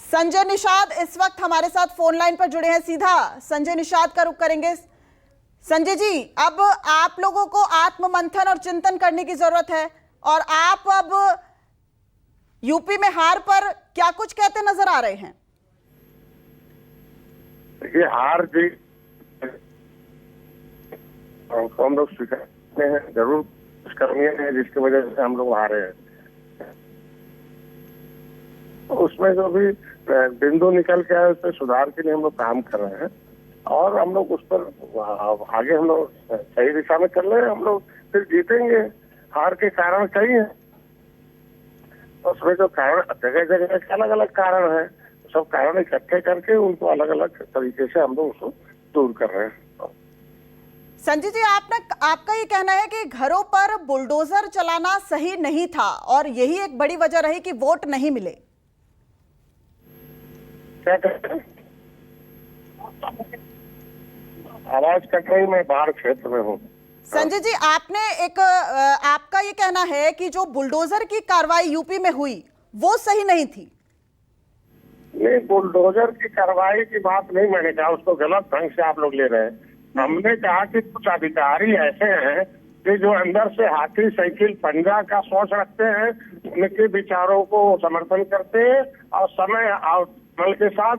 संजय निषाद इस वक्त हमारे साथ फोन लाइन पर जुड़े हैं। सीधा संजय निषाद का रुख करेंगे। संजय जी, अब आप लोगों को आत्ममंथन और चिंतन करने की जरूरत है और आप अब यूपी में हार पर क्या कुछ कहते नजर आ रहे हैं? देखिए, हार जी हम लोग स्वीकारते हैं, जरूर कुछ कमी है जिसकी वजह से हम लोग हारे हैं। तो उसमें जो भी बिंदु निकल के आए उस पर सुधार के लिए हम लोग काम कर रहे हैं और हम लोग उस पर आगे हम लोग सही दिशा में चल रहे हैं। हम लोग फिर जीतेंगे। हार के कारण कई हैं, उसमें जो कारण जगह जगह के अलग अलग कारण है, सब कारण इकट्ठे करके उनको अलग अलग तरीके से हम लोग उसको दूर कर रहे हैं। संजय जी, आपका ये कहना है कि घरों पर बुलडोजर चलाना सही नहीं था और यही एक बड़ी वजह रही कि वोट नहीं मिले। क्या कहते हैं? आवाज कट रही, मैं बाहर क्षेत्र में हूँ। संजय जी, आपका ये कहना है कि जो बुलडोजर की कार्रवाई यूपी में हुई वो सही नहीं थी? नहीं, बुलडोजर की कार्रवाई की बात नहीं मैंने कहा, उसको गलत ढंग से आप लोग ले रहे हैं। हमने कहा कि कुछ अधिकारी ऐसे हैं कि जो अंदर से हाथी साइकिल पंजा का सोच रखते हैं, उनके विचारों को समर्थन करते हैं और बल के साथ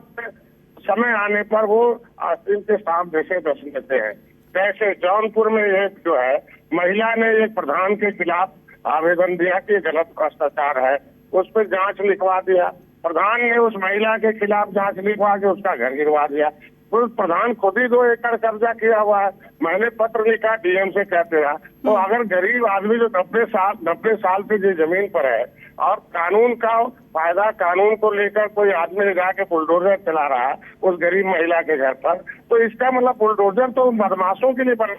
समय आने पर वो आस्तीन के सांप जैसे दस देते हैं। जैसे जौनपुर में एक जो है महिला ने एक प्रधान के खिलाफ आवेदन दिया कि गलत भ्रष्टाचार है, उस पर जांच लिखवा दिया। प्रधान ने उस महिला के खिलाफ जांच लिखवा के उसका घर गिरवा दिया। उस प्रधान खुद ही 2 एकड़ कब्जा किया हुआ है। मैंने पत्र लिखा डीएम से कहते रहा। तो अगर गरीब आदमी जो 90 साल से जो जमीन पर है और कानून का फायदा कानून को लेकर कोई आदमी जाके बुलडोजर चला रहा है उस गरीब महिला के घर पर, तो इसका मतलब बुलडोजर तो बदमाशों के लिए बना,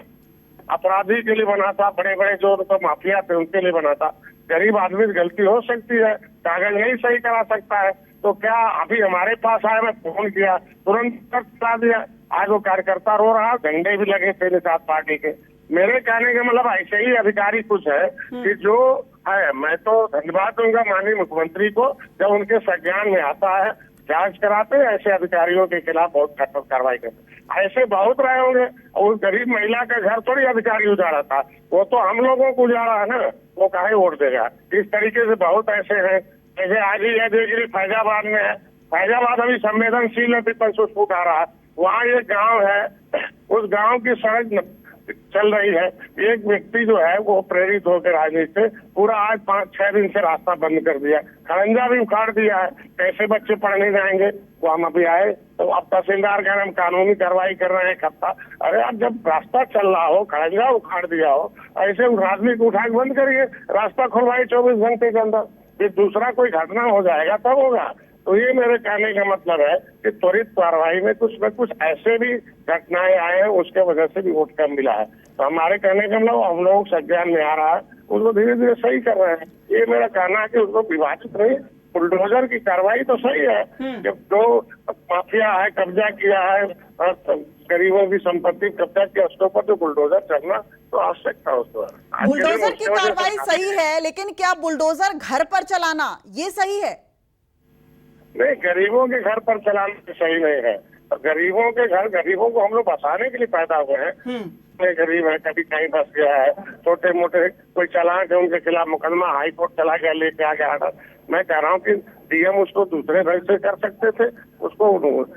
अपराधी के लिए बना था, बड़े बड़े जो तो माफिया थे उनके लिए बना था। गरीब आदमी की गलती हो सकती है, कागज नहीं सही करा सकता है। तो क्या अभी हमारे पास आया, मैं फोन किया, तुरंत चला दिया। आज वो कार्यकर्ता रो रहा, झंडे भी लगे थे निषाद पार्टी के। मेरे कहने का मतलब ऐसे ही अधिकारी कुछ है कि जो है, मैं तो धन्यवाद दूंगा माननीय मुख्यमंत्री को, जब उनके संज्ञान में आता है जांच कराते हैं, ऐसे अधिकारियों के खिलाफ बहुत कठोर कार्रवाई करते। ऐसे बहुत रहे होंगे। और उस गरीब महिला का घर थोड़ी अधिकारी उजाड़ा था, वो तो हम लोगों को उजाड़ा है ना, वो काहे वोट देगा। इस तरीके से बहुत ऐसे हैं। जैसे आज ही यह फैजाबाद में है, फैजाबाद अभी संवेदनशील है, विपक्ष उसको उठा रहा है। वहाँ एक गाँव है, उस गाँव की सड़क चल रही है। एक व्यक्ति जो है वो प्रेरित होकर राजनीति से पूरा आज 5-6 दिन से रास्ता बंद कर दिया, खड़ंजा भी उखाड़ दिया है। कैसे बच्चे पढ़ने जाएंगे? वो हम अभी आए तो अब तहसीलदार कह रहे हम कानूनी कार्रवाई कर रहे हैं खत्ता। अरे आप जब रास्ता चल रहा हो, खड़ंजा उखाड़ दिया हो, ऐसे उस आदमी को उठा के बंद करिए, रास्ता खुलवाइए 24 घंटे के अंदर। फिर दूसरा कोई घटना हो जाएगा तब होगा। तो ये मेरे कहने का मतलब है कि त्वरित कार्रवाई में कुछ न कुछ ऐसे भी घटनाएं आए हैं, उसके वजह से भी वोट कम मिला है। तो हमारे कहने का मतलब हम लोग संज्ञान में आ रहा है, उसको धीरे धीरे सही कर रहे हैं। ये मेरा कहना है कि उसको विभाजित नहीं, बुलडोजर की कार्रवाई तो सही है। जब जो माफिया है कब्जा किया है और गरीबों की संपत्ति कब्जा किया, उसके ऊपर तो बुलडोजर चलना तो आवश्यक था। उसको बुलडोजर की कार्रवाई सही है, लेकिन क्या बुलडोजर घर पर चलाना ये सही है? नहीं, गरीबों के घर पर चलाना सही नहीं है। गरीबों के घर, गरीबों को हम लोग बसाने के लिए पैदा हुए हैं। गरीब है, कभी कहीं फंस गया है, छोटे मोटे कोई चालान है उनके खिलाफ मुकदमा हाई कोर्ट चला गया, लेके आ गया। मैं कह रहा हूँ कि डीएम उसको दूसरे ढंग से कर सकते थे, उसको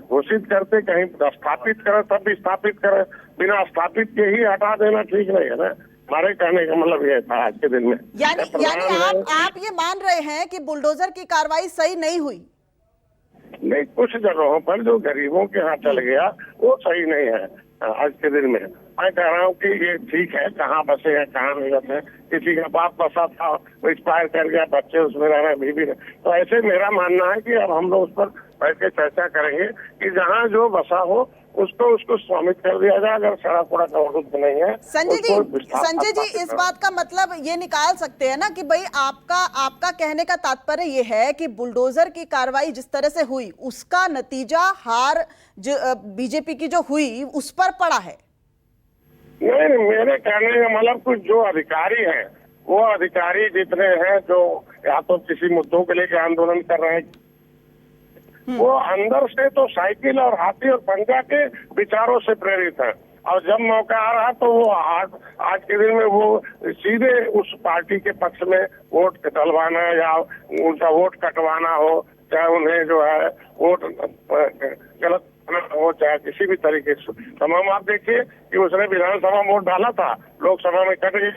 घोषित करते, कहीं स्थापित करे तब भी स्थापित करे, बिना स्थापित के ही हटा देना ठीक नहीं है ना। हमारे कहने का मतलब ये था आज के दिन में। यानी आप ये मान रहे हैं कि बुलडोजर की कार्रवाई सही नहीं हुई? नहीं, कुछ जगहों पर जो गरीबों के यहाँ चल गया वो सही नहीं है आज के दिन में। मैं कह रहा हूँ कि ये ठीक है, कहाँ बसे हैं कहाँ नहीं बसे। किसी का बाप बसा था, वो एक्सपायर कर गया, बच्चे उसमें रह रहे, बीवी रहे। तो ऐसे मेरा मानना है कि अब हम लोग उस पर बैठ के चर्चा करेंगे कि जहाँ जो बसा हो उसको स्वामित्व कर दिया जाए। अगर सड़क वड़क अवरुद्ध नहीं है। संजय जी, इस बात का मतलब ये निकाल सकते हैं ना कि भाई आपका कहने का तात्पर्य ये है कि बुलडोजर की कार्रवाई जिस तरह से हुई उसका नतीजा हार जो बीजेपी की जो हुई उस पर पड़ा है? नहीं, मेरे कहने का मतलब कुछ जो अधिकारी हैं, वो अधिकारी जितने हैं जो या तो किसी मुद्दों के लेकर आंदोलन कर रहे हैं, वो अंदर से तो साइकिल और हाथी और पंजा के विचारों से प्रेरित है। और जब मौका आ रहा तो वो आज के दिन में वो सीधे उस पार्टी के पक्ष में वोट डलवाना या उनका वोट कटवाना हो, चाहे उन्हें जो है वोट गलत हो, चाहे किसी भी तरीके से। तमाम आप देखिए कि उसने विधानसभा में वोट डाला था, लोकसभा में कट गई,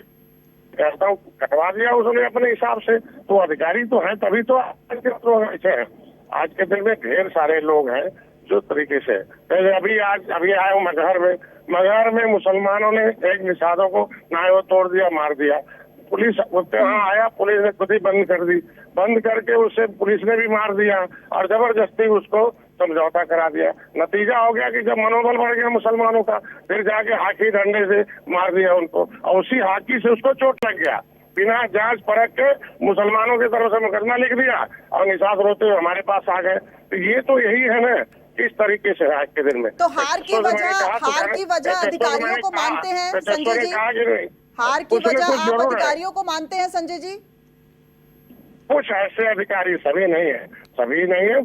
कहता हूँ कटवा दिया उसने अपने हिसाब से। तो अधिकारी तो है, तभी तो ऐसे है। आज के दिन में ढेर सारे लोग हैं जो तरीके से, अभी आया हूँ मगहर में मुसलमानों ने एक निषादों को नाए वो तोड़ दिया, मार दिया। पुलिस वहाँ आया, पुलिस ने खुद ही बंद कर दी, बंद करके उसे पुलिस ने भी मार दिया और जबरदस्ती उसको समझौता करा दिया। नतीजा हो गया कि जब मनोबल बढ़ गया मुसलमानों का, फिर जाके हाथी डंडे से मार दिया उनको, और उसी हाथी से उसको चोट लग गया। बिना जांच परख के मुसलमानों की तरफ से मुकदमा लिख दिया और निषाद रोते हुए हमारे पास आ गए। तो ये तो यही है ना, किस तरीके से आज के दिन में। तो हार की वजह अधिकारियों को मानते हैं संजय जी? हार की वजह आप अधिकारियों को मानते हैं संजय जी? कुछ ऐसे अधिकारी, सभी नहीं है,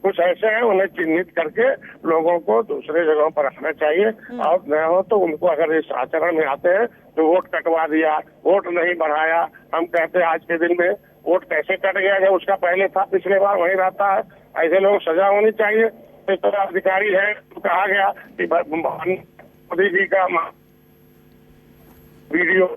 कुछ ऐसे हैं, उन्हें चिन्हित करके लोगों को दूसरे जगहों पर रखना चाहिए। और न हो तो उनको अगर इस आचरण में आते हैं तो वोट कटवा दिया, वोट नहीं बढ़ाया। हम कहते हैं आज के दिन में वोट कैसे कट गया, जब उसका पहले था, पिछले बार वही रहता है। ऐसे लोग सजा होनी चाहिए। इस तरह अधिकारी है, तो कहा गया कि मोदी जी का वीडियो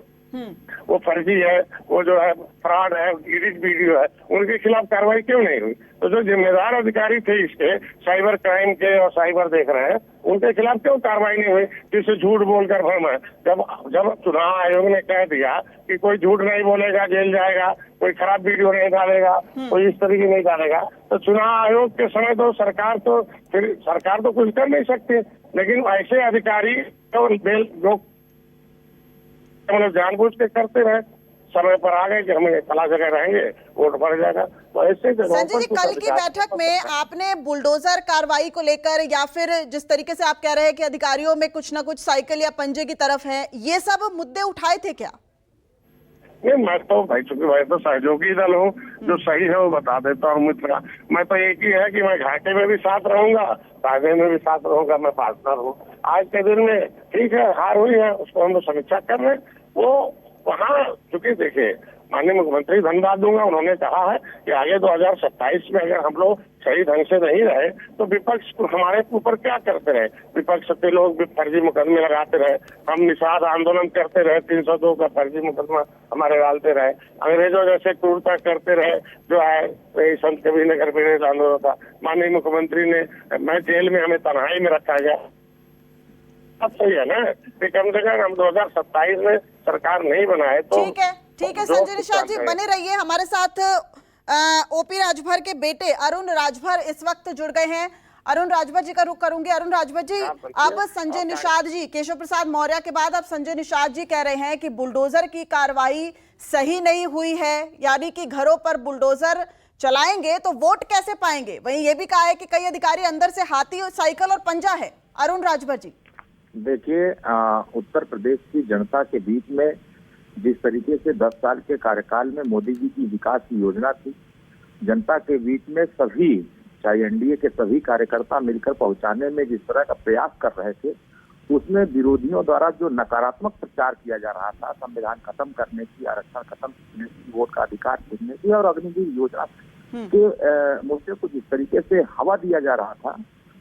वो फर्जी है, वो जो है फ्रॉड है, एडिट वीडियो है, उनके खिलाफ कार्रवाई क्यों नहीं हुई? तो जो जिम्मेदार अधिकारी थे इसके, साइबर क्राइम के और साइबर देख रहे हैं, उनके खिलाफ क्यों कार्रवाई नहीं हुई? जिससे झूठ बोलकर भ्रम है। जब चुनाव आयोग ने कह दिया कि कोई झूठ नहीं बोलेगा जेल जाएगा, कोई खराब वीडियो नहीं डालेगा, कोई इस तरीके नहीं डालेगा, तो चुनाव आयोग के समय तो सरकार तो कुछ कर नहीं सकती। लेकिन ऐसे अधिकारी जो मतलब जानबूझ के करते रहे, समय पर आ गए कि हम फला जगह रहेंगे, वोट बढ़ जाएगा। तो ऐसे संजय जी, कल की बैठक में आपने बुलडोजर कार्रवाई को लेकर, या फिर जिस तरीके से आप कह रहे हैं कि अधिकारियों में कुछ ना कुछ साइकिल या पंजे की तरफ है, ये सब मुद्दे उठाए थे क्या? नहीं, मैं तो भाई, चूंकि मैं तो सहयोगी दल हूँ, जो सही है वो बता देता हूँ मित्र। मैं तो एक ही है कि मैं घाटे में भी साथ रहूंगा, फायदे में भी साथ रहूंगा, मैं पार्टनर हूँ। आज के दिन में ठीक है, हार हुई है, उसको हम लोग समीक्षा कर रहे हैं। वो वहाँ चूंकि देखिए, माननीय मुख्यमंत्री धन्यवाद दूंगा, उन्होंने कहा है कि आगे 2027 में अगर हम लोग सही ढंग से नहीं रहे तो विपक्ष हमारे ऊपर क्या करते रहे? विपक्ष के लोग भी फर्जी मुकदमे लगाते रहे, हम निषाद आंदोलन करते रहे, 302 का फर्जी मुकदमा हमारे डालते रहे, अंग्रेजों जैसे क्रूरता करते रहे, जो है संत कबीर नगर में आंदोलन था, माननीय मुख्यमंत्री ने, मैं जेल में हमें तन्हाई में रखा गया। अब सही है ना कि कम से कम हम 2027 में सरकार नहीं बनाए तो ठीक है संजय निषाद जी, बने रहिए हमारे साथ। ओपी राजभर के बेटे अरुण राजभर इस वक्त जुड़ गए हैं। अरुण राजभर जी का रुख करूंगी। अरुण राजभर जी, अब संजय निषाद जी, केशव प्रसाद मौर्य के बाद अब संजय निषाद जी कह रहे हैं कि बुलडोजर की कार्रवाई सही नहीं हुई है, यानी कि घरों पर बुलडोजर चलाएंगे तो वोट कैसे पाएंगे। वहीं ये भी कहा है कि कई अधिकारी अंदर से हाथी और साइकिल और पंजा है। अरुण राजभर जी, देखिए, उत्तर प्रदेश की जनता के बीच में जिस तरीके से 10 साल के कार्यकाल में मोदी जी की विकास की योजना थी, जनता के बीच में सभी, चाहे एनडीए के सभी कार्यकर्ता मिलकर पहुंचाने में जिस तरह का प्रयास कर रहे थे, उसमें विरोधियों द्वारा जो नकारात्मक प्रचार किया जा रहा था, संविधान खत्म करने की, आरक्षण खत्म करने की, वोट का अधिकार छीनने की और अग्निवीर योजना के मुद्दे को जिस तरीके से हवा दिया जा रहा था,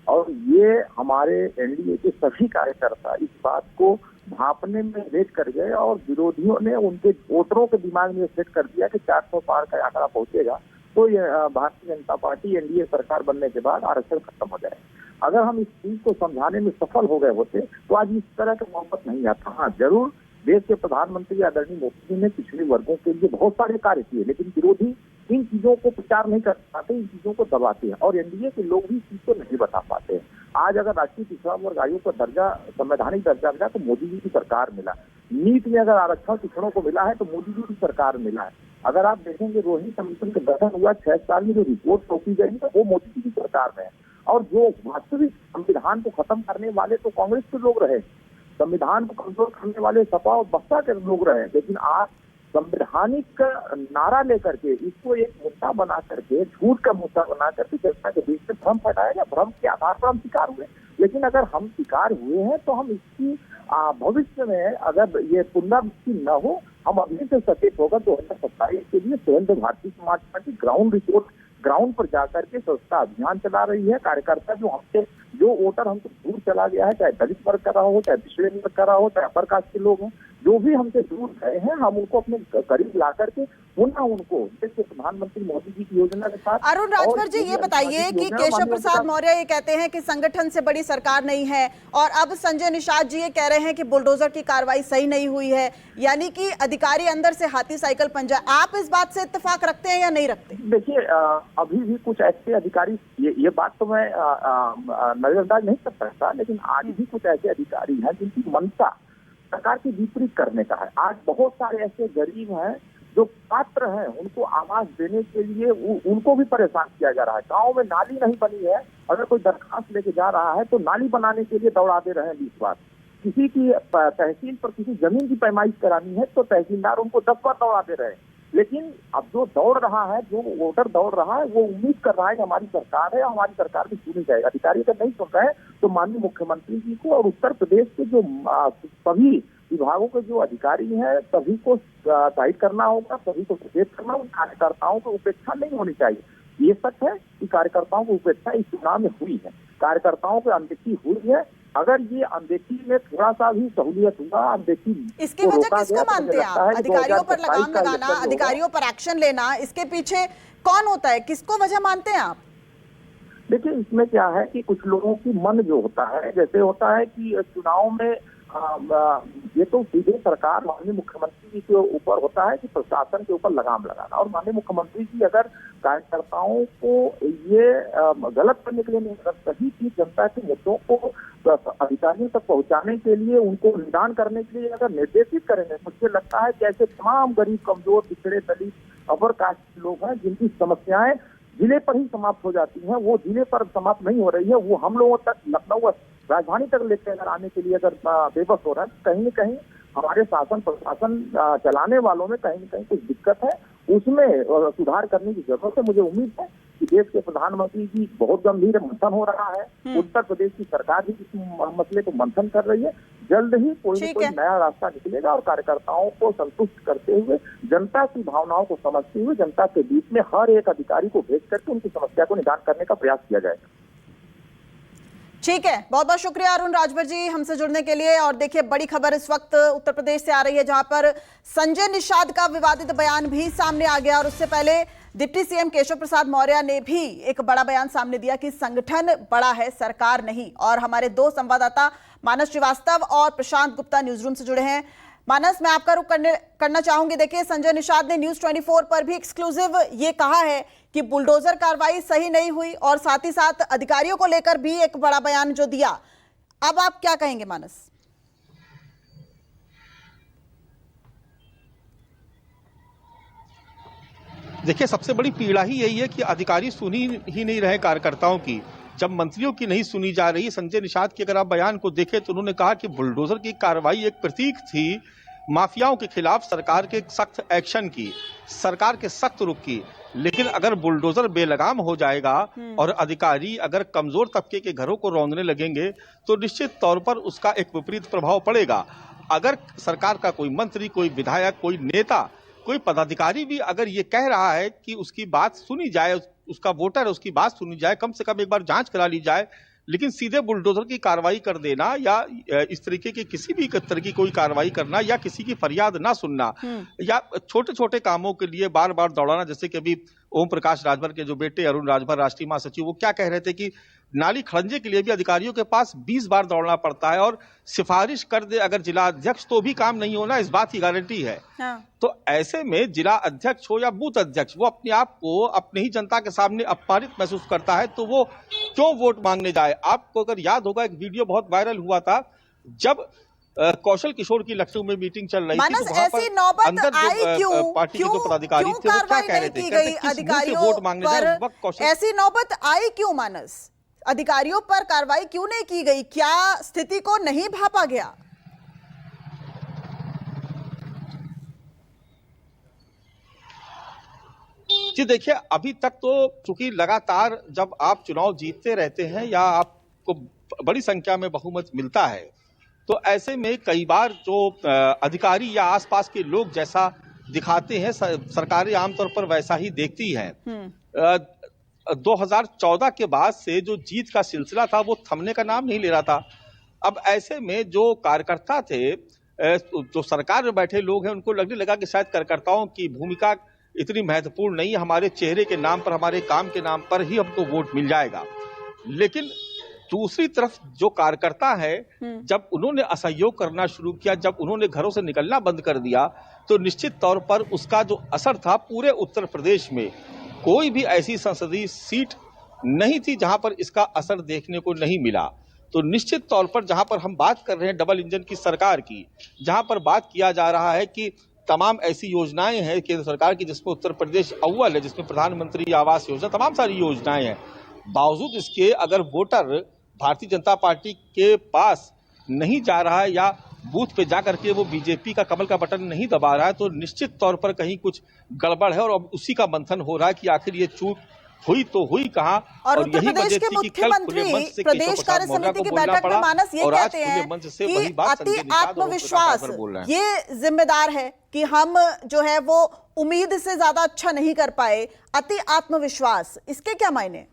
और ये हमारे एनडीए के सभी कार्यकर्ता इस बात को भांपने में लेट कर गए और विरोधियों ने उनके वोटरों के दिमाग में सेट कर दिया कि 400 पार का आंकड़ा पहुंचेगा तो भारतीय जनता पार्टी एनडीए सरकार बनने के बाद आरक्षण खत्म हो जाए। अगर हम इस चीज को समझाने में सफल हो गए होते तो आज इस तरह का मोहब्बत नहीं आता। हाँ, जरूर देश के प्रधानमंत्री आदरणीय मोदी जी ने पिछड़े वर्गों के लिए बहुत सारे कार्य किए, लेकिन विरोधी इन चीजों को प्रचार नहीं कर पाते, इन चीजों को दबाते हैं और एनडीए के लोग भी इस चीज को नहीं बता पाते हैं। आज अगर राष्ट्रीय पिछड़ा वर्ग आयोग का दर्जा, संवैधानिक दर्जा मिला तो मोदी जी की सरकार मिला। नीट में अगर आरक्षण पिछड़ों को मिला है तो मोदी जी की सरकार मिला है। अगर आप देखेंगे रोहिणी कमीशन का गठन हुआ 6 साल में, जो रिपोर्ट सौंपी गई तो वो मोदी जी की सरकार में है। और जो वास्तविक संविधान को खत्म करने वाले तो कांग्रेस के लोग रहे, संविधान को कमजोर करने वाले सपा और बसपा के लोग रहे, लेकिन आज संवैधानिक नारा लेकर के इसको एक मुद्दा बना करके, झूठ का मुद्दा बना करके जनता के बीच में भ्रम फैलाया, भ्रम के आधार पर हम शिकार हुए। लेकिन अगर हम शिकार हुए हैं तो हम इसकी भविष्य में अगर ये पुनरावृत्ति न हो, हम अभी से सचेत होकर 2027 के लिए सुरेंद्र भारतीय समाज पार्टी ग्राउंड पर जाकर के स्वच्छता अभियान चला रही है। कार्यकर्ता जो वोटर हमसे दूर चला गया है, चाहे दलित वर्ग का रहा हो, चाहे पिछड़े वर्ग का रहा हो, चाहे अपर कास्ट के लोग हैं, जो भी हमसे दूर गए हैं, हम उनको अपने करीब ला करके पुनः उनको जैसे प्रधानमंत्री मोदी जी की योजना के साथ। अरुण राजभर जी, ये बताइए कि केशव प्रसाद मौर्य ये कहते हैं कि संगठन से बड़ी सरकार नहीं है, और अब संजय निषाद जी ये कह रहे हैं कि बुलडोजर की कार्रवाई सही नहीं हुई है, यानी कि अधिकारी अंदर से हाथी साइकिल पंजा। आप इस बात से इत्तेफाक रखते हैं या नहीं रखते? देखिए, अभी भी कुछ ऐसे अधिकारी, ये बात तो मैं नजरअंदाज नहीं कर सकता, लेकिन आज भी कुछ ऐसे अधिकारी हैं जिनकी मंशा सरकार के विपरीत करने का है। आज बहुत सारे ऐसे गरीब हैं जो पात्र हैं, उनको आवास देने के लिए उनको भी परेशान किया जा रहा है। गांव में नाली नहीं बनी है, अगर कोई दरखास्त लेके जा रहा है तो नाली बनाने के लिए दौड़ा दे रहे हैं 20 बार। किसी की तहसील पर किसी जमीन की पैमाइश करानी है तो तहसीलदार उनको 10 बार दौड़ा दे रहे हैं। लेकिन अब जो दौड़ रहा है, जो वोटर दौड़ रहा है, वो उम्मीद कर रहा है कि हमारी सरकार है, हमारी सरकार भी सुनी जाएगी। अधिकारी अगर नहीं सुन रहे हैं तो माननीय मुख्यमंत्री जी को और उत्तर प्रदेश के जो सभी विभागों के जो अधिकारी हैं सभी को गाइड करना होगा, सभी को सचेत करना होगा। कार्यकर्ताओं को उपेक्षा नहीं होनी चाहिए। ये सच है कि कार्यकर्ताओं को उपेक्षा इस चुनाव में हुई है, कार्यकर्ताओं की अनदेखी हुई है। अगर ये अनदेखी में थोड़ा सा भी सहूलियत हुआ, अनदेखी इसकी वजह किसको मानते हैं आप? अधिकारियों पर लगाम लगाना, अधिकारियों पर एक्शन लेना, इसके पीछे कौन होता है, किसको वजह मानते हैं आप? देखिए, इसमें क्या है कि कुछ लोगों की मन जो होता है, जैसे होता है कि चुनाव में ये तो सीधे सरकार माननीय मुख्यमंत्री जी के ऊपर होता है कि प्रशासन के ऊपर लगाम लगाना। और माननीय मुख्यमंत्री जी अगर कार्यकर्ताओं को ये गलत करने के लिए नहीं, अगर सही चीज जनता के मुद्दों को अधिकारियों तक पहुंचाने के लिए, उनको निदान करने के लिए अगर निर्देशित करेंगे, मुझे लगता है कि ऐसे तमाम गरीब, कमजोर, पिछड़े, दलित, अपर कास्ट लोग हैं जिनकी समस्याएं जिले पर ही समाप्त हो जाती हैं, वो जिले पर समाप्त नहीं हो रही है, वो हम लोगों तक, लखनऊ राजधानी तक लेकर अगर आने के लिए अगर बेबस हो रहा है, कहीं न कहीं हमारे शासन प्रशासन चलाने वालों में कहीं न कहीं कुछ दिक्कत है, उसमें सुधार करने की जरूरत है। मुझे उम्मीद है कि देश के प्रधानमंत्री जी बहुत गंभीर मंथन हो रहा है, उत्तर प्रदेश की सरकार भी इस मसले को मंथन कर रही है। जल्द ही कोई न कोई नया रास्ता निकलेगा और कार्यकर्ताओं को संतुष्ट करते हुए, जनता की भावनाओं को समझते हुए, जनता के बीच में हर एक अधिकारी को भेज करके उनकी समस्या को निदान करने का प्रयास किया जाएगा। ठीक है, बहुत बहुत शुक्रिया अरुण राजभर जी हमसे जुड़ने के लिए। और देखिए, बड़ी खबर इस वक्त उत्तर प्रदेश से आ रही है, जहां पर संजय निषाद का विवादित बयान भी सामने आ गया, और उससे पहले डिप्टी सीएम केशव प्रसाद मौर्य ने भी एक बड़ा बयान सामने दिया कि संगठन बड़ा है, सरकार नहीं। और हमारे दो संवाददाता मानस श्रीवास्तव और प्रशांत गुप्ता न्यूज रूम से जुड़े हैं। मानस, मैं आपका रुख करना चाहूंगी। देखिए, संजय निषाद ने न्यूज 24 पर भी एक्सक्लूसिव ये कहा है कि बुलडोजर कार्रवाई सही नहीं हुई, और साथ ही साथ अधिकारियों को लेकर भी एक बड़ा बयान जो दिया। अब आप क्या कहेंगे मानस? देखिए, सबसे बड़ी पीड़ा ही यही है कि अधिकारी सुनी ही नहीं रहे कार्यकर्ताओं की। जब मंत्रियों की नहीं सुनी जा रही, संजय निषाद के अगर आप बयान को देखें तो उन्होंने कहा कि बुलडोजर की कार्रवाई एक प्रतीक थी माफियाओं के खिलाफ सरकार के सख्त एक्शन की, सरकार के सख्त रुख की। लेकिन अगर बुलडोजर बेलगाम हो जाएगा और अधिकारी अगर कमजोर तबके के घरों को रौंदने लगेंगे तो निश्चित तौर पर उसका एक विपरीत प्रभाव पड़ेगा। अगर सरकार का कोई मंत्री, कोई विधायक, कोई नेता, कोई पदाधिकारी भी अगर ये कह रहा है कि उसकी बात सुनी जाए, उसका वोटर उसकी बात सुनी जाए, कम से कम एक बार जांच करा ली जाए, लेकिन सीधे बुलडोजर की कार्रवाई कर देना या इस तरीके की किसी भी तरह की कोई कार्रवाई करना या किसी की फरियाद ना सुनना या छोटे छोटे कामों के लिए बार बार दौड़ाना, जैसे कि अभी ओम प्रकाश राजभर के जो बेटे अरुण राजभर राष्ट्रीय महासचिव, वो क्या कह रहे थे कि नाली खड़ंजे के लिए भी अधिकारियों के पास 20 बार दौड़ना पड़ता है और सिफारिश कर दे अगर जिला अध्यक्ष तो भी काम नहीं होना, इस बात की गारंटी है। तो ऐसे में जिला अध्यक्ष हो या बूथ अध्यक्ष, वो अपने आप को अपनी ही जनता के सामने अपमानित महसूस करता है, तो वो क्यों वोट मांगने जाए। आपको अगर याद होगा, एक वीडियो बहुत वायरल हुआ था जब कौशल किशोर की लखनऊ में मीटिंग चल रही थी, तो वहां पर अंदर जो पार्टी के जो पदाधिकारी थे वो क्या कह रहे थे, कहते वोट मांगने जाए उस वक्त कौशल। ऐसी नौबत आई क्यों मानस? अधिकारियों पर कार्रवाई क्यों नहीं की गई? क्या स्थिति को नहीं भांपा गया? जी देखिए, अभी तक तो चूंकि लगातार जब आप चुनाव जीतते रहते हैं या आपको बड़ी संख्या में बहुमत मिलता है, तो ऐसे में कई बार जो अधिकारी या आसपास के लोग जैसा दिखाते हैं, सरकारें आमतौर पर वैसा ही देखती हैं। 2014 के बाद से जो जीत का सिलसिला था वो थमने का नाम नहीं ले रहा था। अब ऐसे में जो कार्यकर्ता थे, जो सरकार में बैठे लोग हैं, उनको लगने लगा कि शायद कार्यकर्ताओं की भूमिका इतनी महत्वपूर्ण नहीं है, हमारे चेहरे के नाम पर, हमारे काम के नाम पर ही हमको वोट मिल जाएगा। लेकिन दूसरी तरफ जो कार्यकर्ता है, जब उन्होंने असहयोग करना शुरू किया, जब उन्होंने घरों से निकलना बंद कर दिया, तो निश्चित तौर पर उसका जो असर था पूरे उत्तर प्रदेश में कोई भी ऐसी संसदीय सीट नहीं थी जहां पर इसका असर देखने को नहीं मिला। तो निश्चित तौर पर जहां पर हम बात कर रहे हैं डबल इंजन की सरकार की, जहां पर बात किया जा रहा है कि तमाम ऐसी योजनाएं हैं केंद्र सरकार की जिसमें उत्तर प्रदेश अव्वल है, जिसमें प्रधानमंत्री आवास योजना, तमाम सारी योजनाएं हैं, बावजूद इसके अगर वोटर भारतीय जनता पार्टी के पास नहीं जा रहा है या बूथ पे जाकर के वो बीजेपी का कमल का बटन नहीं दबा रहा है, तो निश्चित तौर पर कहीं कुछ गड़बड़ है और अब उसी का मंथन हो रहा है कि आखिर ये चूक हुई तो हुई कहाँ। और उत्तर प्रदेश के मुख्यमंत्री प्रदेश कार्य समिति की बैठक में मानस ये कहते हैं कि अति आत्मविश्वास ये जिम्मेदार है कि हम जो है वो उम्मीद से ज्यादा अच्छा नहीं कर पाए। अति आत्मविश्वास, इसके क्या मायने?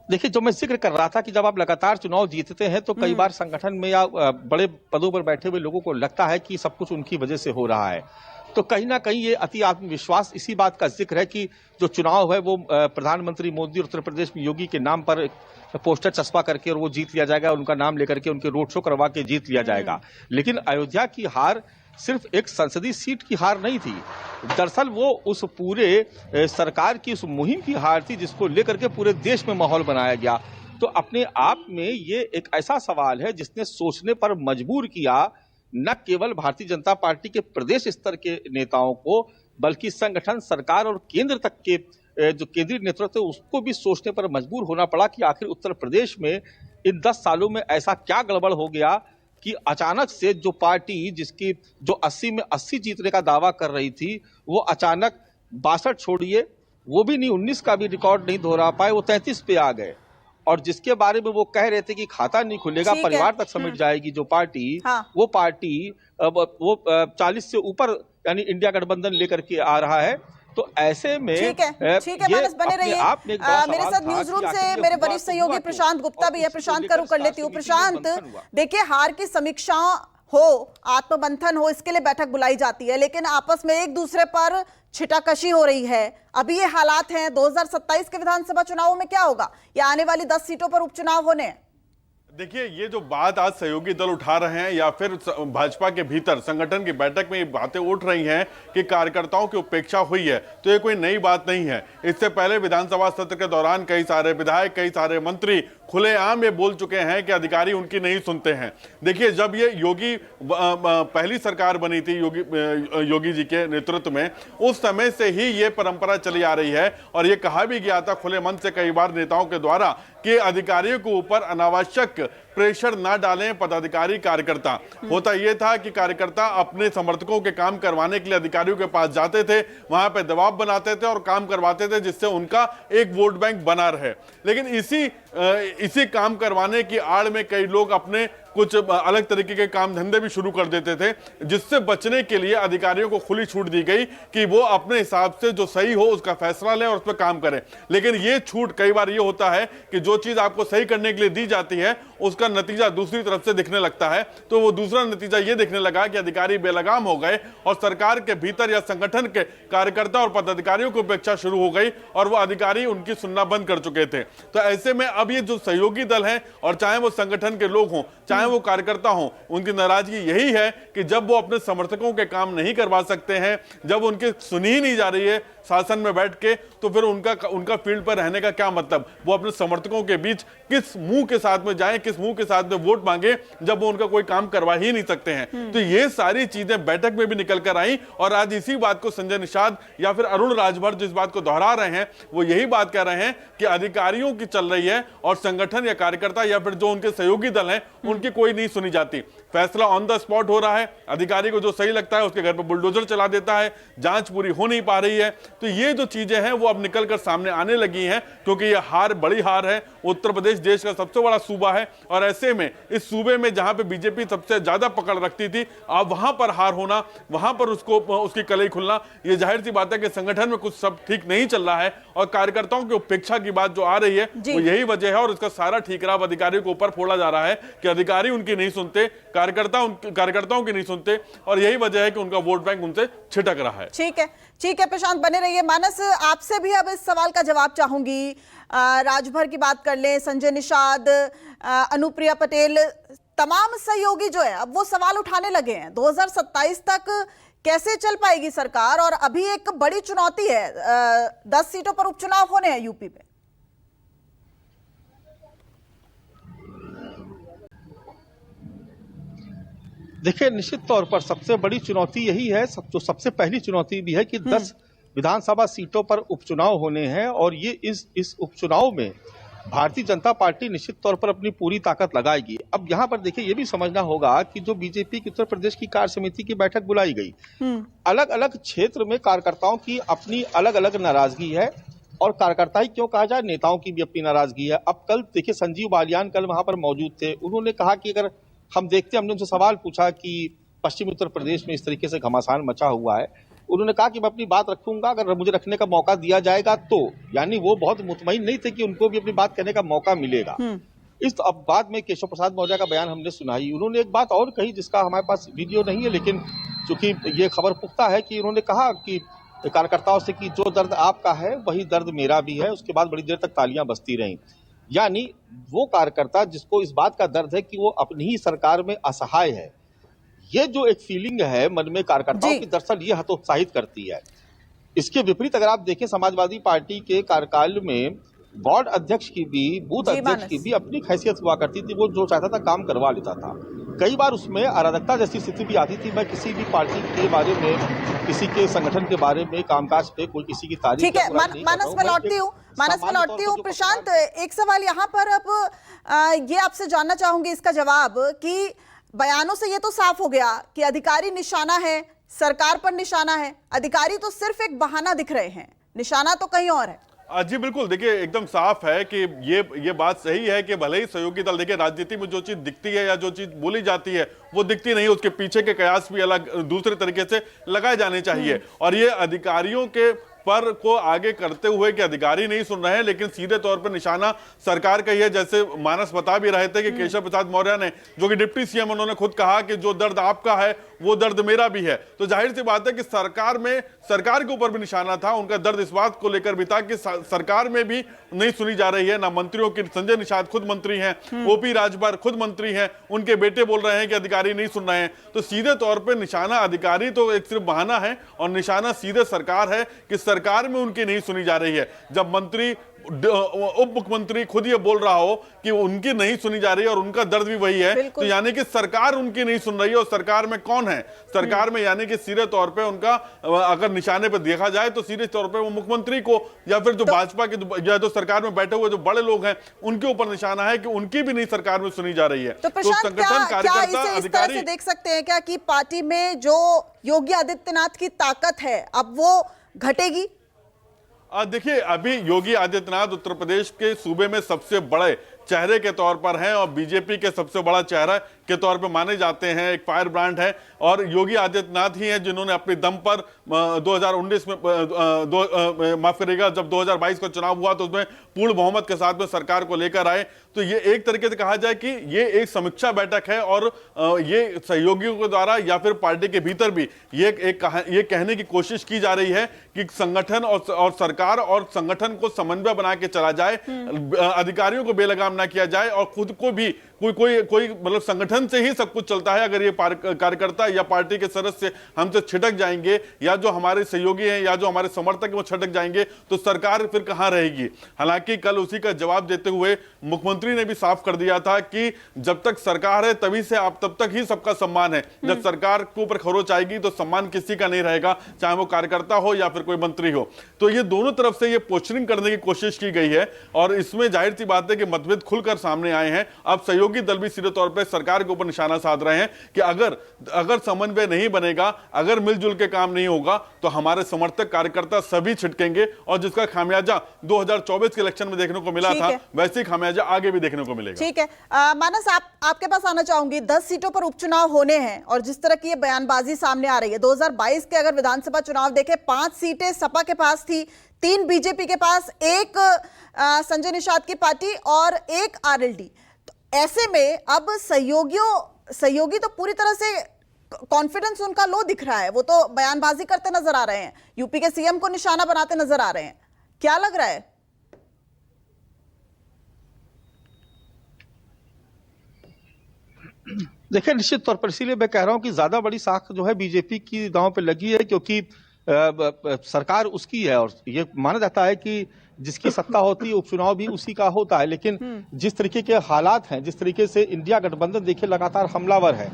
देखिए, जो मैं जिक्र कर रहा था कि जब आप लगातार चुनाव जीतते हैं तो कई बार संगठन में या बड़े पदों पर बैठे हुए लोगों को लगता है कि सब कुछ उनकी वजह से हो रहा है। तो कहीं ना कहीं ये अति आत्मविश्वास इसी बात का जिक्र है कि जो चुनाव है वो प्रधानमंत्री मोदी और उत्तर प्रदेश में योगी के नाम पर पोस्टर चस्पा करके और वो जीत लिया जाएगा, उनका नाम लेकर के उनके रोड शो करवा के जीत लिया जाएगा। लेकिन अयोध्या की हार सिर्फ एक संसदीय सीट की हार नहीं थी, दरअसल वो उस पूरे सरकार की उस मुहिम की हार थी जिसको लेकर के पूरे देश में माहौल बनाया गया। तो अपने आप में ये एक ऐसा सवाल है जिसने सोचने पर मजबूर किया न केवल भारतीय जनता पार्टी के प्रदेश स्तर के नेताओं को, बल्कि संगठन, सरकार और केंद्र तक के जो केंद्रीय नेतृत्व है उसको भी सोचने पर मजबूर होना पड़ा कि आखिर उत्तर प्रदेश में इन 10 सालों में ऐसा क्या गड़बड़ हो गया कि अचानक से जो पार्टी जिसकी जो 80 में 80 जीतने का दावा कर रही थी, वो अचानक 62 छोड़िए, वो भी नहीं 19 का भी रिकॉर्ड नहीं दोहरा पाए, वो 33 पे आ गए। और जिसके बारे में वो कह रहे थे कि खाता नहीं खुलेगा, परिवार तक समेट जाएगी जो पार्टी, वो पार्टी वो 40 से ऊपर यानी इंडिया गठबंधन लेकर के आ रहा है। तो ऐसे में ठीक है मानस, बने रहिए। मेरे साथ न्यूज रूम से मेरे वरिष्ठ सहयोगी प्रशांत गुप्ता भी है। प्रशांत का रुख कर लेती हूँ। प्रशांत, देखिए, हार की समीक्षा हो, आत्ममंथन हो, इसके लिए बैठक बुलाई जाती है, लेकिन आपस में एक दूसरे पर छिटाकशी हो रही है। अभी ये हालात हैं, 2027 के विधानसभा चुनावों में क्या होगा? या आने वाली 10 सीटों पर उपचुनाव होने हैं? देखिए, ये जो बात आज सहयोगी दल उठा रहे हैं या फिर भाजपा के भीतर संगठन की बैठक में ये बातें उठ रही हैं कि कार्यकर्ताओं की उपेक्षा हुई है, तो ये कोई नई बात नहीं है। इससे पहले विधानसभा सत्र के दौरान कई सारे विधायक, कई सारे मंत्री खुलेआम ये बोल चुके हैं कि अधिकारी उनकी नहीं सुनते हैं। देखिए, जब ये योगी पहली सरकार बनी थी योगी जी के नेतृत्व में, उस समय से ही ये परंपरा चली आ रही है और ये कहा भी गया था खुले मन से कई बार नेताओं के द्वारा कि अधिकारियों के ऊपर अनावश्यक प्रेशर ना डालें पदाधिकारी कार्यकर्ता। होता यह था कि कार्यकर्ता अपने समर्थकों के काम करवाने के लिए अधिकारियों के पास जाते थे, वहां पे दबाव बनाते थे और काम करवाते थे जिससे उनका एक वोट बैंक बना रहे। लेकिन इसी काम करवाने की आड़ में कई लोग अपने कुछ अलग तरीके के काम धंधे भी शुरू कर देते थे, जिससे बचने के लिए अधिकारियों को खुली छूट दी गई कि वो अपने हिसाब से जो सही हो उसका फैसला लें और उस पर काम करें। लेकिन ये छूट कई बार ये होता है कि जो चीज आपको सही करने के लिए दी जाती है उसका नतीजा दूसरी तरफ से दिखने लगता है। तो वो दूसरा नतीजा ये दिखने लगा कि अधिकारी बेलगाम हो गए और सरकार के भीतर या संगठन के कार्यकर्ता और पदाधिकारियों की उपेक्षा शुरू हो गई और वो अधिकारी उनकी सुनना बंद कर चुके थे। तो ऐसे में अब ये जो सहयोगी दल है, और चाहे वो संगठन के लोग हों चाहे वो कार्यकर्ता हों, उनकी नाराजगी यही है कि जब वो अपने समर्थकों के काम नहीं करवा सकते हैं, जब उनकी सुनी ही नहीं जा रही है शासन में बैठ के, तो फिर उनका फील्ड पर रहने का क्या मतलब? वो अपने समर्थकों के बीच किस मुंह के साथ में जाएं, किस मुंह के साथ में वोट मांगे जब वो उनका कोई काम करवा ही नहीं सकते हैं। तो ये सारी चीजें बैठक में भी निकल कर आई और आज इसी बात को संजय निषाद या फिर अरुण राजभर जिस बात को दोहरा रहे हैं वो यही बात कह रहे हैं कि अधिकारियों की चल रही है और संगठन या कार्यकर्ता या फिर जो उनके सहयोगी दल हैं उनकी कोई नहीं सुनी जाती। फैसला ऑन द स्पॉट हो रहा है, अधिकारी को जो सही लगता है उसके घर पर बुलडोजर चला देता है, जांच पूरी हो नहीं पा रही है। तो ये जो चीजें हैं वो अब निकलकर सामने आने लगी हैं, क्योंकि ये हार बड़ी हार है। उत्तर प्रदेश देश का सबसे बड़ा सूबा है और ऐसे में इस सूबे में जहां पे बीजेपी सबसे ज्यादा पकड़ रखती थी, अब वहां पर हार होना, वहां पर उसकी कलई खुलना, ये जाहिर सी बात है कि संगठन में कुछ सब ठीक नहीं चल रहा है। और कार्यकर्ताओं की उपेक्षा की बात जो आ रही है वो यही वजह है, और इसका सारा ठीकरा अधिकारियों के ऊपर फोड़ा जा रहा है कि अधिकारी उनकी नहीं सुनते, कार्यकर्ताओं की नहीं सुनते, और यही वजह है कि उनका वोट बैंक उनसे छिटक रहा है। ठीक है प्रशांत, बने रहिए। मानस, आपसे भी अब इस सवाल का जवाब चाहूंगी। राजभर की बात कर लें, संजय निषाद, अनुप्रिया पटेल, तमाम सहयोगी जो है अब वो सवाल उठाने लगे हैं 2027 तक कैसे चल पाएगी सरकार, और अभी एक बड़ी चुनौती है, 10 सीटों पर उपचुनाव होने हैं यूपी में। देखिए, निश्चित तौर पर सबसे बड़ी चुनौती यही है, जो सबसे पहली चुनौती भी है कि 10 विधानसभा सीटों पर उपचुनाव होने हैं, और ये इस उपचुनाव में भारतीय जनता पार्टी निश्चित तौर पर अपनी पूरी ताकत लगाएगी। अब यहाँ पर देखिए, ये भी समझना होगा कि जो बीजेपी की उत्तर प्रदेश की कार्य समिति की बैठक बुलाई गई, अलग अलग क्षेत्र में कार्यकर्ताओं की अपनी अलग अलग नाराजगी है, और कार्यकर्ता ही क्यों कहा जाए, नेताओं की भी अपनी नाराजगी है। अब कल देखिए, संजीव बालियान कल वहां पर मौजूद थे, उन्होंने कहा कि अगर हम देखते, हमने उनसे सवाल पूछा कि पश्चिमी उत्तर प्रदेश में इस तरीके से घमासान मचा हुआ है, उन्होंने कहा कि मैं अपनी बात रखूंगा, अगर मुझे रखने का मौका दिया जाएगा तो। यानी वो बहुत मुतमईन नहीं थे कि उनको भी अपनी बात कहने का मौका मिलेगा। इस अब बाद में केशव प्रसाद मौर्य का बयान हमने सुनाई, उन्होंने एक बात और कही जिसका हमारे पास वीडियो नहीं है, लेकिन चूंकि ये खबर पुख्ता है कि उन्होंने कहा कि कार्यकर्ताओं से कि जो दर्द आपका है वही दर्द मेरा भी है। उसके बाद बड़ी देर तक तालियां बजती रहीं। यानी वो कार्यकर्ता जिसको इस बात का दर्द है कि वो अपनी ही सरकार में असहाय है, ये जो एक फीलिंग है मन में कार्यकर्ताओं की, दरअसल ये हतोत्साहित करती है। इसके विपरीत अगर आप देखें, समाजवादी पार्टी के कार्यकाल में वार्ड अध्यक्ष की भी, बूथ अध्यक्ष की भी अपनी हैसियत हुआ करती थी, वो जो चाहता था काम करवा लेता था। कई बार उसमें अराजकता जैसी स्थिति भी आती थी। मैं किसी भी पार्टी के बारे में, किसी के संगठन के बारे में, कामकाज पे कोई किसी की तारीफ, ठीक है, मानस में लौटती हूँ। प्रशांत, एक सवाल यहाँ पर अब ये आपसे जानना चाहूंगी इसका जवाब, कि बयानों से ये तो साफ हो गया कि अधिकारी निशाना है, सरकार पर निशाना है, अधिकारी तो सिर्फ एक बहाना दिख रहे हैं, निशाना तो कहीं और है। जी बिल्कुल, देखिए एकदम साफ है कि ये बात सही है कि भले ही सहयोगी दल, देखिए राजनीति में जो चीज दिखती है या जो चीज बोली जाती है वो दिखती नहीं, उसके पीछे के कयास भी अलग दूसरे तरीके से लगाए जाने चाहिए। और ये अधिकारियों के पर को आगे करते हुए कि अधिकारी नहीं सुन रहे हैं, लेकिन सीधे तौर पर निशाना सरकार का ही है। जैसे मानस बता भी रहे थे कि केशव प्रसाद मौर्य ने, जो कि डिप्टी सीएम, उन्होंने खुद कहा कि जो दर्द आपका है वो दर्द मेरा भी है। तो जाहिर सी बात है कि सरकार के ऊपर भी निशाना था, उनका दर्द इस बात को लेकर भी था कि सरकार में भी नहीं सुनी जा रही है, ना मंत्रियों की। संजय निषाद खुद मंत्री हैं, ओपी राजभर खुद मंत्री हैं, उनके बेटे बोल रहे हैं कि अधिकारी नहीं सुन रहे हैं। तो सीधे तौर पर निशाना अधिकारी तो एक सिर्फ बहाना है, और निशाना सीधे सरकार है कि सरकार में उनकी नहीं सुनी जा रही है। जब मंत्री, उप मुख्यमंत्री खुद ये बोल रहा हो कि उनकी नहीं सुनी जा रही है और उनका दर्द भी वही है, तो यानी कि सरकार उनकी नहीं सुन रही है। और सरकार में कौन है? सरकार में यानी कि सीधे तौर पे उनका, अगर निशाने पे देखा जाए तो सीधे तौर पे वो मुख्यमंत्री को, या फिर जो भाजपा के जो सरकार में बैठे हुए जो बड़े लोग हैं उनके ऊपर निशाना है कि उनकी भी नहीं सरकार में सुनी जा रही है। तो संगठन, कार्यकर्ता, अधिकारी देख सकते हैं क्या कि पार्टी में जो योगी आदित्यनाथ की ताकत है अब वो घटेगी? देखिए, अभी योगी आदित्यनाथ उत्तर प्रदेश के सूबे में सबसे बड़े चेहरे के तौर पर हैं और बीजेपी के सबसे बड़ा चेहरा के तौर पर माने जाते हैं, एक फायर ब्रांड है। और योगी आदित्यनाथ ही हैं जिन्होंने अपने दम पर 2019 में माफ करिएगा, जब 2022 का चुनाव हुआ तो उसमें पूर्ण बहुमत के साथ में सरकार को लेकर आए। तो ये एक तरीके से कहा जाए कि ये एक समीक्षा बैठक है, और ये सहयोगियों के द्वारा या फिर पार्टी के भीतर भी ये कहने की कोशिश की जा रही है कि संगठन और सरकार और संगठन को समन्वय बना के चला जाए, अधिकारियों को बेलगाम ना किया जाए, और खुद को भी कोई मतलब संगठन से ही सब कुछ चलता है। अगर ये कार्यकर्ता या पार्टी के सदस्य हमसे छिटक जाएंगे, या जो हमारे सहयोगी हैं या जो हमारे समर्थक हैं वो छिटक जाएंगे, तो सरकार फिर कहां रहेगी। हालांकि कल उसी का जवाब देते हुए मुख्यमंत्री ने भी साफ कर दिया था कि जब तक सरकार है तभी से आप तब तक ही सबका सम्मान है, जब सरकार के ऊपर खरोच आएगी तो सम्मान किसी का नहीं रहेगा, चाहे वो कार्यकर्ता हो या फिर कोई मंत्री हो। तो ये दोनों तरफ से ये पोस्टरिंग करने की कोशिश की गई है, और इसमें जाहिर सी बात है कि मतभेद खुलकर सामने आए हैं। अब सहयोग सहयोगी दल भी सीधे तौर पर सरकार के ऊपर निशाना साध रहे हैं कि अगर समन्वय नहीं बनेगा, अगर मिलजुल के काम नहीं होगा तो हमारे समर्थक कार्यकर्ता सभी छिटकेंगे और जिसका खामियाजा 2024 के इलेक्शन में देखने को मिला था वैसे ही खामियाजा आगे भी देखने को मिलेगा। ठीक है, मानस आपके पास आना चाहूंगी। 10 सीटों पर उपचुनाव होने हैं और जिस तरह की ये बयानबाजी सामने आ रही है, 2022 के अगर विधानसभा चुनाव देखें 5 सीटें सपा के पास थी, 3 बीजेपी के पास, 1 संजय निषाद की पार्टी और 1 आरएलडी। तो ऐसे में अब सहयोगी तो पूरी तरह से कॉन्फिडेंस उनका लो दिख रहा है, वो तो बयानबाजी करते नजर आ रहे हैं, यूपी के सीएम को निशाना बनाते नजर आ रहे हैं। क्या लग रहा है? देखिए, निश्चित तौर पर इसीलिए मैं कह रहा हूं कि ज्यादा बड़ी साख जो है बीजेपी की दांव पे लगी है, क्योंकि सरकार उसकी है और ये माना जाता है कि जिसकी सत्ता होती है उपचुनाव भी उसी का होता है। लेकिन जिस तरीके के हालात हैं, जिस तरीके से इंडिया गठबंधन देखिए लगातार हमलावर है,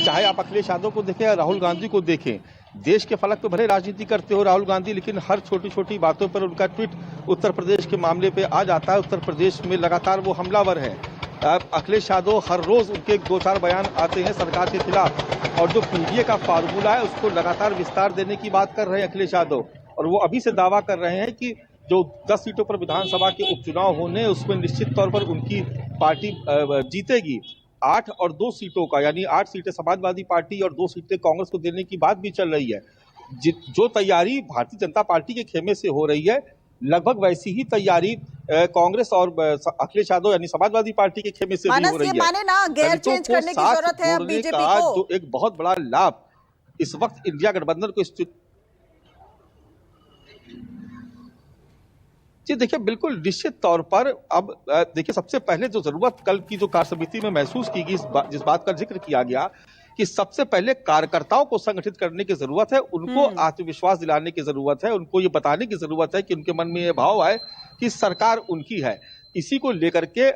चाहे आप अखिलेश यादव को देखें या राहुल गांधी को देखें, देश के फलक पे भले राजनीति करते हो राहुल गांधी, लेकिन हर छोटी छोटी बातों पर उनका ट्वीट उत्तर प्रदेश के मामले पे आ जाता है। उत्तर प्रदेश में लगातार वो हमलावर है। अखिलेश यादव हर रोज उनके 2-4 बयान आते हैं सरकार के खिलाफ, और जो पीडीए का फार्मूला है उसको लगातार विस्तार देने की बात कर रहे हैं अखिलेश यादव। और वो अभी से दावा कर रहे हैं कि जो 10 सीटों पर विधानसभा के उपचुनाव होने उसमें निश्चित तौर पर उनकी पार्टी जीतेगी। 8 और 2 सीटों का, यानी 8 सीटें समाजवादी पार्टी और 2 सीटें कांग्रेस को देने की बात भी चल रही है। जो तैयारी भारतीय जनता पार्टी के खेमे से हो रही है, लगभग वैसी ही तैयारी कांग्रेस और अखिलेश यादव यानी समाजवादी पार्टी के खेमे से भी हो रही है। माने ना गेयर चेंज करने की जरूरत है अब बीजेपी को। जो एक बहुत बड़ा लाभ इस वक्त इंडिया गठबंधन को जी देखिए, बिल्कुल निश्चित तौर पर अब देखिए, सबसे पहले जो जरूरत कल की जो कार्य समिति में महसूस की गई, जिस बात का जिक्र किया गया कि सबसे पहले कार्यकर्ताओं को संगठित करने की जरूरत है, उनको आत्मविश्वास दिलाने की जरूरत है, उनको ये बताने की जरूरत है कि उनके मन में ये भाव आए कि सरकार उनकी है। इसी को लेकर के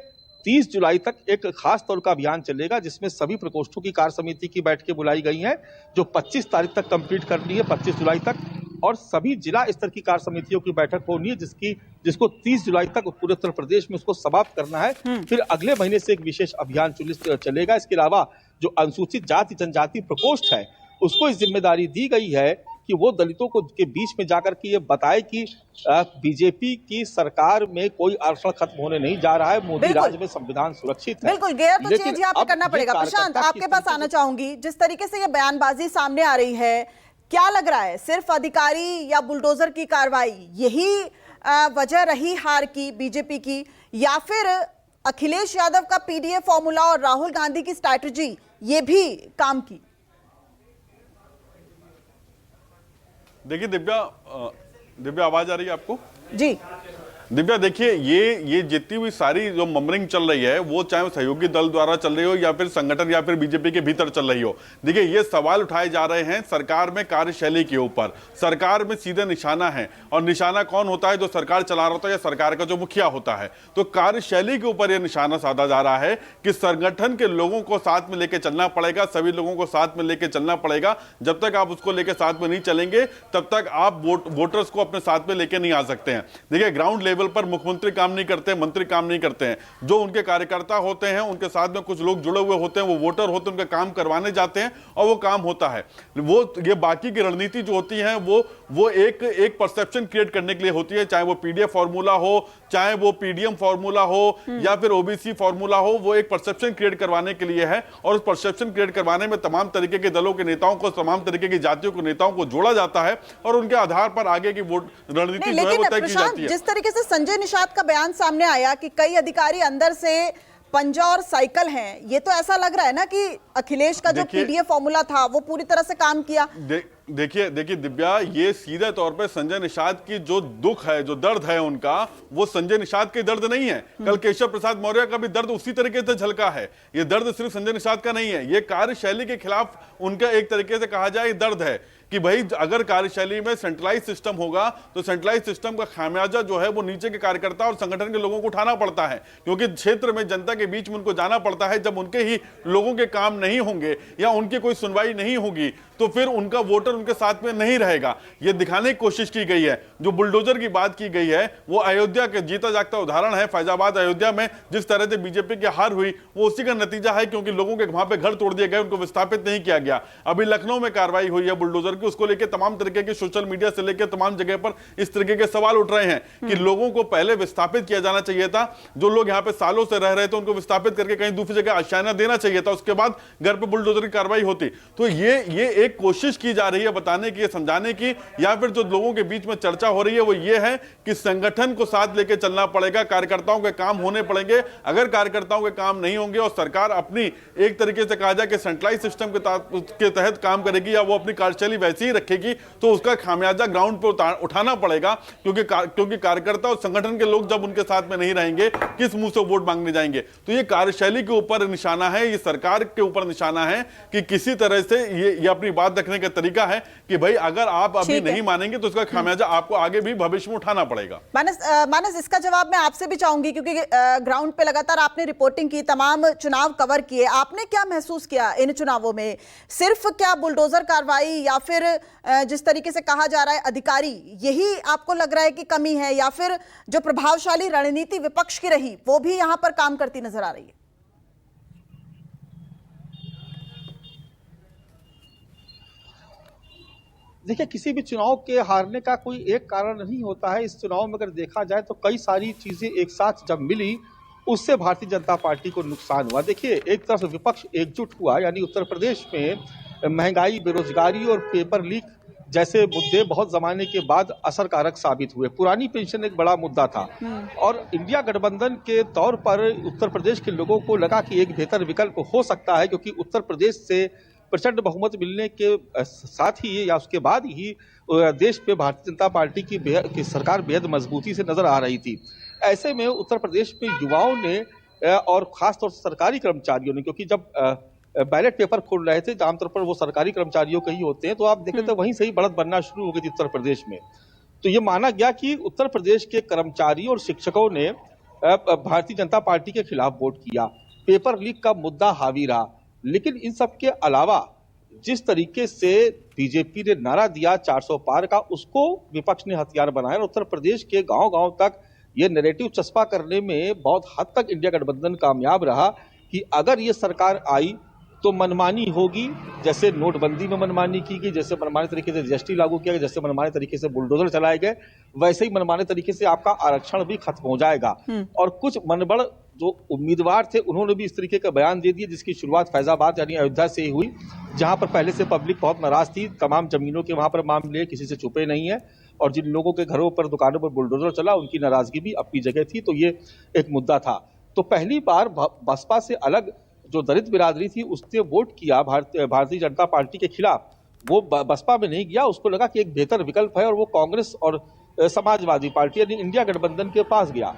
30 जुलाई तक एक खास तौर का अभियान चलेगा, जिसमें सभी प्रकोष्ठों की कार्य समिति की बैठकें बुलाई गई हैं, जो 25 तारीख तक कंप्लीट करनी है, 25 जुलाई तक, और सभी जिला स्तर की कार्य समितियों की बैठक होनी है, जिसको 30 जुलाई तक पूरे उत्तर प्रदेश में उसको समाप्त करना है। फिर अगले महीने से एक विशेष अभियान चलेगा। इसके अलावा जो अनुसूचित जाति जनजाति प्रकोष्ठ है, उसको इस जिम्मेदारी दी गई है कि वो दलितों को के बीच में जाकर के ये बताए कि बीजेपी की सरकार में कोई आरक्षण खत्म होने नहीं जा रहा है, मोदी राज में संविधान सुरक्षित है। बिल्कुल, गेयर तो चेंज यहाँ पे करना पड़ेगा। प्रशांत, आपके पास आना चाहूंगी। जिस तरीके से ये बयानबाजी सामने आ रही है, क्या लग रहा है, सिर्फ अधिकारी या बुलडोजर की कार्रवाई यही वजह रही हार की बीजेपी की, या फिर अखिलेश यादव का पीडीए फॉर्मूला और राहुल गांधी की स्ट्रैटेजी ये भी काम की? देखिए दिव्या आवाज आ रही है आपको? जी दिव्या, देखिए ये जितनी भी सारी जो ममरिंग चल रही है, वो चाहे सहयोगी दल द्वारा चल रही हो या फिर संगठन या फिर बीजेपी के भीतर चल रही हो, देखिए ये सवाल उठाए जा रहे हैं सरकार में कार्यशैली के ऊपर। सरकार में सीधे निशाना है, और निशाना कौन होता है? जो सरकार चला रहा होता है या सरकार का जो मुखिया होता है। तो कार्यशैली के ऊपर यह निशाना साधा जा रहा है कि संगठन के लोगों को साथ में लेकर चलना पड़ेगा, सभी लोगों को साथ में लेकर चलना पड़ेगा। जब तक आप उसको लेकर साथ में नहीं चलेंगे, तब तक आप वोटर्स को अपने साथ में लेकर नहीं आ सकते हैं। देखिए, ग्राउंड लेवल पर मुख्यमंत्री काम नहीं करते, मंत्री काम नहीं करते हैं, जो उनके कार्यकर्ता होते हैं, उनके साथ में कुछ लोग जुड़े हुए होते हैं, वो वोटर होते हैं, उनका काम करवाने जाते हैं और वो काम होता है। वो ये बाकी की रणनीति जो होती है वो एक परसेप्शन क्रिएट करने के लिए होती है, चाहे वो पीडीएफ फॉर्मूला हो, चाहे वो पीडीएम फॉर्मूला हो या फिर ओबीसी फॉर्मूला हो, वो एक परसेप्शन क्रिएट करवाने के लिए है। और उस परसेप्शन क्रिएट करवाने में तमाम तरीके के दलों के नेताओं को, तमाम तरीके की जातियों के नेताओं को जोड़ा जाता है और उनके आधार पर आगे की वोट रणनीति जो है वो तय की जाती है। जिस तरीके से संजय निषाद का बयान सामने आया कि कई अधिकारी अंदर से पंजा और साइकिल हैं, ये तो ऐसा लग रहा है ना कि अखिलेश का जो पीडीएफ फॉर्मूला था वो पूरी तरह से काम किया। देखिए दिव्या, ये सीधे तौर पे संजय निषाद की जो दुख है, जो दर्द है उनका, वो संजय निषाद के दर्द नहीं है। कल केशव प्रसाद मौर्य का भी दर्द उसी तरीके से झलका है। ये दर्द सिर्फ संजय निषाद का नहीं है, ये कार्यशैली के खिलाफ उनका एक तरीके से कहा जाए दर्द है। कि भाई अगर कार्यशैली में सेंट्रलाइज सिस्टम होगा तो सेंट्रलाइज सिस्टम का खामियाजा जो है वो नीचे के कार्यकर्ता और संगठन के लोगों को उठाना पड़ता है, क्योंकि क्षेत्र में जनता के बीच में उनको जाना पड़ता है। जब उनके ही लोगों के काम नहीं होंगे या उनकी कोई सुनवाई नहीं होगी तो फिर उनका वोटर उनके साथ में नहीं रहेगा। यह दिखाने की कोशिश की गई है। जो बुलडोजर की बात की गई है वो अयोध्या के जीता जागता उदाहरण है। फैजाबाद अयोध्या में जिस तरह से बीजेपी की हार हुई वो उसी का नतीजा है, क्योंकि लोगों के वहां पे घर तोड़ दिए गए, उनको विस्थापित नहीं किया गया। अभी लखनऊ में कार्रवाई हुई है बुलडोजर की, उसको लेकर तमाम तरीके की सोशल मीडिया से लेकर तमाम जगह पर इस तरीके के सवाल उठ रहे हैं कि लोगों को पहले विस्थापित किया जाना चाहिए था। जो लोग यहाँ पे सालों से रह रहे थे उनको विस्थापित करके कहीं दूसरी जगह आशियाना देना चाहिए था, उसके बाद घर पे बुलडोजर की कार्रवाई होती। तो ये एक कोशिश की जा रही है बताने की, समझाने की, या फिर जो लोगों के बीच में चर्चा हो रही है वो ये है कि संगठन को साथ लेके चलना पड़ेगा, कार्यकर्ताओं के काम होने पड़ेंगे। अगर कार्यकर्ताओं के काम नहीं होंगे और सरकार अपनी एक तरीके से कहा जाए कि सेंट्रलाइज सिस्टम के तहत काम करेगी या वो अपनी कार्यशैली वैसी ही रखेगी तो उसका खामियाजा ग्राउंड पर उठाना पड़ेगा, क्योंकि कार्यकर्ता और संगठन के लोग जब उनके साथ में नहीं रहेंगे किस मुंह से वोट मांगने जाएंगे। तो ये कार्यशैली के ऊपर निशाना है, ये सरकार के ऊपर निशाना है कि किसी तरह से ये अपनी बात रखने का तरीका है कि भाई अगर आप अभी नहीं मानेंगे तो उसका खामियाजा आपको आगे भी भविष्य में उठाना पड़ेगा। मानस, इसका जवाब मैं आपसे भी चाहूंगी, क्योंकि ग्राउंड पे लगातार आपने रिपोर्टिंग की, तमाम चुनाव कवर किए, आपने क्या महसूस किया इन चुनावों में? सिर्फ क्या बुलडोजर कार्रवाई या फिर जिस तरीके से कहा जा रहा है अधिकारी, यही आपको लग रहा है कि कमी है, या फिर जो प्रभावशाली रणनीति विपक्ष की रही वो भी यहां पर काम करती नजर आ रही है? देखिए, किसी भी चुनाव के हारने का कोई एक कारण नहीं होता है। इस चुनाव में अगर देखा जाए तो कई सारी चीजें एक साथ जब मिली उससे भारतीय जनता पार्टी को नुकसान हुआ। देखिए, एक तरफ विपक्ष एकजुट हुआ, यानी उत्तर प्रदेश में महंगाई, बेरोजगारी और पेपर लीक जैसे मुद्दे बहुत जमाने के बाद असरकारक साबित हुए। पुरानी पेंशन एक बड़ा मुद्दा था और इंडिया गठबंधन के तौर पर उत्तर प्रदेश के लोगों को लगा कि एक बेहतर विकल्प हो सकता है, क्योंकि उत्तर प्रदेश से प्रचंड बहुमत मिलने के साथ ही या उसके बाद ही देश पे भारतीय जनता पार्टी की सरकार बेहद मजबूती से नजर आ रही थी। ऐसे में उत्तर प्रदेश में युवाओं ने और खासतौर से सरकारी कर्मचारियों ने, क्योंकि जब बैलेट पेपर खोल रहे थे आमतौर पर वो सरकारी कर्मचारियों के ही होते हैं, तो आप देखें तो वहीं से ही बढ़त बनना शुरू हो गई थी उत्तर प्रदेश में। तो ये माना गया कि उत्तर प्रदेश के कर्मचारियों और शिक्षकों ने भारतीय जनता पार्टी के खिलाफ वोट किया। पेपर लीक का मुद्दा हावी रहा, लेकिन इन सब के अलावा जिस तरीके से बीजेपी ने नारा दिया 400 पार का, उसको विपक्ष ने हथियार बनाया और उत्तर प्रदेश के गांव-गांव तक ये नैरेटिव चस्पा करने में बहुत हद तक इंडिया गठबंधन कामयाब रहा कि अगर ये सरकार आई तो मनमानी होगी। जैसे नोटबंदी में मनमानी की गई, जैसे मनमाने तरीके से जीएसटी लागू किया गया, जैसे मनमाने तरीके से बुलडोजर चलाए गए, वैसे ही मनमाने तरीके से आपका आरक्षण भी खत्म हो जाएगा। और कुछ मनबड़ जो उम्मीदवार थे उन्होंने भी इस तरीके का बयान दे दिया, जिसकी शुरुआत फैजाबाद यानी अयोध्या से ही हुई, जहां पर पहले से पब्लिक बहुत नाराज थी। तमाम जमीनों के वहां पर मामले किसी से छुपे नहीं है और जिन लोगों के घरों पर, दुकानों पर बुलडोजर चला, उनकी नाराजगी भी अपनी जगह थी। तो ये एक मुद्दा था। तो पहली बार बसपा से अलग जो दलित बिरादरी थी उसने वोट किया भारतीय जनता पार्टी के खिलाफ। वो बसपा में नहीं गया, उसको लगा कि एक बेहतर विकल्प है और वो कांग्रेस और समाजवादी पार्टी यानी इंडिया गठबंधन के पास गया।